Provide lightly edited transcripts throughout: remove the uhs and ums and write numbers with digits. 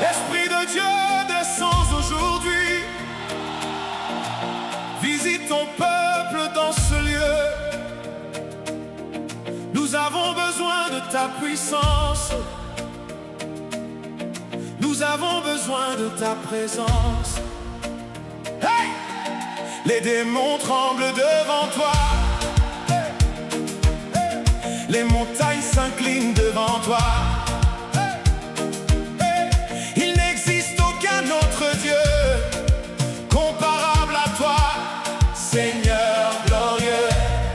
Esprit de Dieu, descends aujourd'hui. Visite ton peuple dans ce lieu. Nous avons besoin de ta puissance. Nous avons besoin de ta présence. Hey! Les démons tremblent devant toi. Hey! Hey! Les montagnes s'inclinent devant toi. Il n'existe aucun autre Dieu comparable à toi, Seigneur glorieux.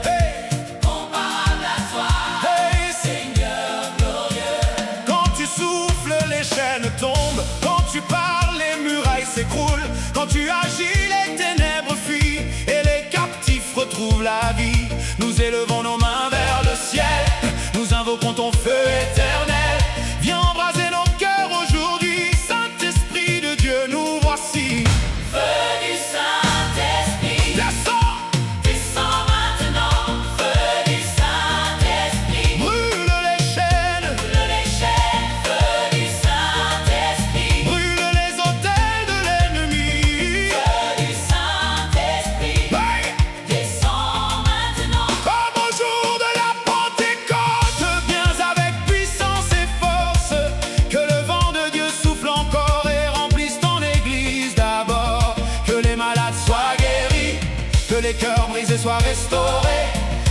Hey! Comparable à toi, Hey! Seigneur glorieux. Quand tu souffles, les chaînes tombent. Quand tu parles, les murailles s'écroulent. Quand tu agis, les ténèbres fuient et les captifs retrouvent la vie. Nous élevons nos mains vers le ciel. Nous invoquons ton feu éternel. Viens embraser nos cœurs aujourd'hui. Saint-Esprit de Dieu, nous voici. Feu du Saint-Esprit, Descends, descends maintenant. Feu du Saint-Esprit, brûle les chaînes, brûle les chaînes. Feu du Saint-Esprit, brûle les autels de l'ennemi. feu du Saint-Esprit, Hey! descends maintenant. Comme au jour de la Pentecôte, viens avec puissance et force. Que le vent de Dieu souffle encore et remplisse ton église d'abord. Que les malades soient guéris, que les cœurs brisés soient restaurés.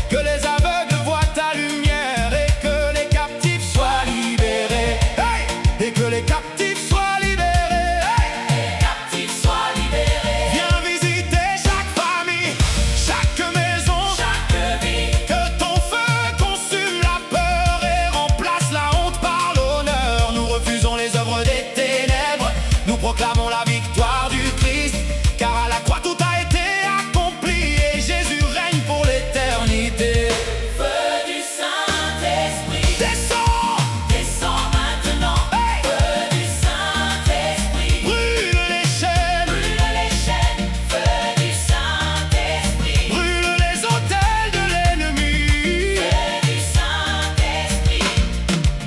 Que les aveugles voient ta lumière et que les captifs soient libérés. Hey! Et que les captifs soient libérés. Hey! Les captifs soient libérés. Viens visiter chaque famille, chaque maison. Chaque vie, Que ton feu consume la peur et remplace la honte par l'honneur. Nous refusons les œuvres des ténèbres. Nous proclamons la victoire du Christ. Car à la croix tout a été accompli et Jésus règne pour l'éternité. feu du Saint-Esprit, Descends, descends maintenant. Hey! Feu du Saint-Esprit, brûle les chaînes, brûle les chaînes. Feu du Saint-Esprit, brûle les autels de l'ennemi. feu du Saint-Esprit,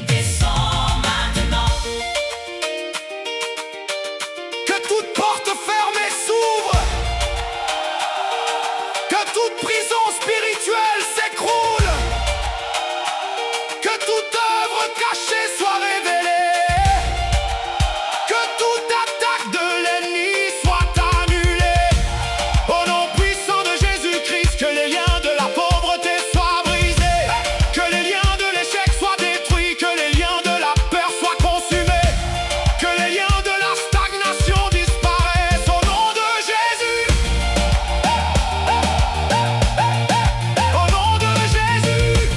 descends maintenant. Que toute porte fermée s'ouvre. Que toute prison spirituelle s'écroule. Que toute œuvre cachée soit révélée. Que toute attaque de l'ennemi soit annulée. Au nom puissant de Jésus-Christ, que les liens de la pauvreté soient brisés. Que les liens de l'échec soient détruits. Que les liens de la peur soient consumés. Que les liens de la stagnation disparaissent au nom de Jésus. Au nom de Jésus.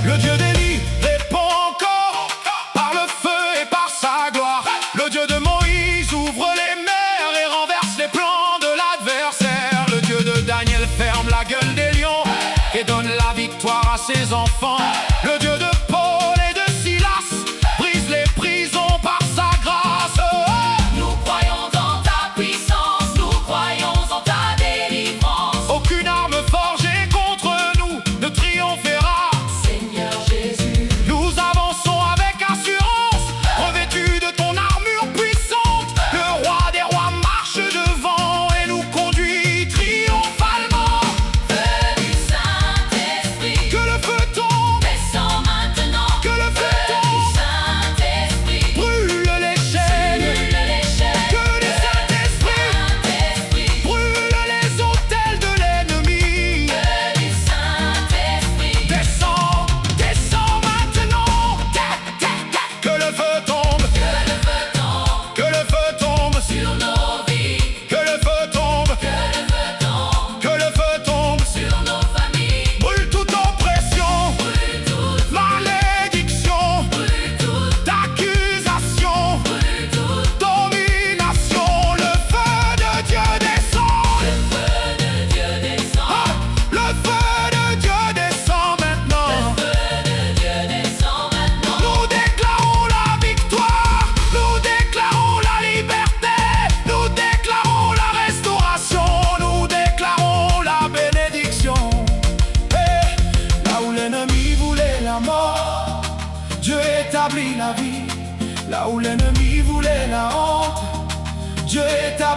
Le Dieu d'Élie répond encore par le feu et par sa gloire. Le Dieu de Moïse ouvre les mers et renverse les plans de l'adversaire. Le Dieu de Daniel ferme la gueule des lions et donne la victoire à ses enfants. Le Dieu de Paul et de Silas brise les prisons par sa grâce. Nous croyons dans ta puissance, nous croyons en ta délivrance. Aucune arme forgée contre nous ne triomphera. Seigneur Jésus, Nous avançons avec assurance, revêtus de ton armure puissante. Le roi des rois marche devant et nous conduit triomphalement. feu du Saint-Esprit, Que le feu tombe, descends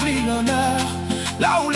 brille l'honneur, là où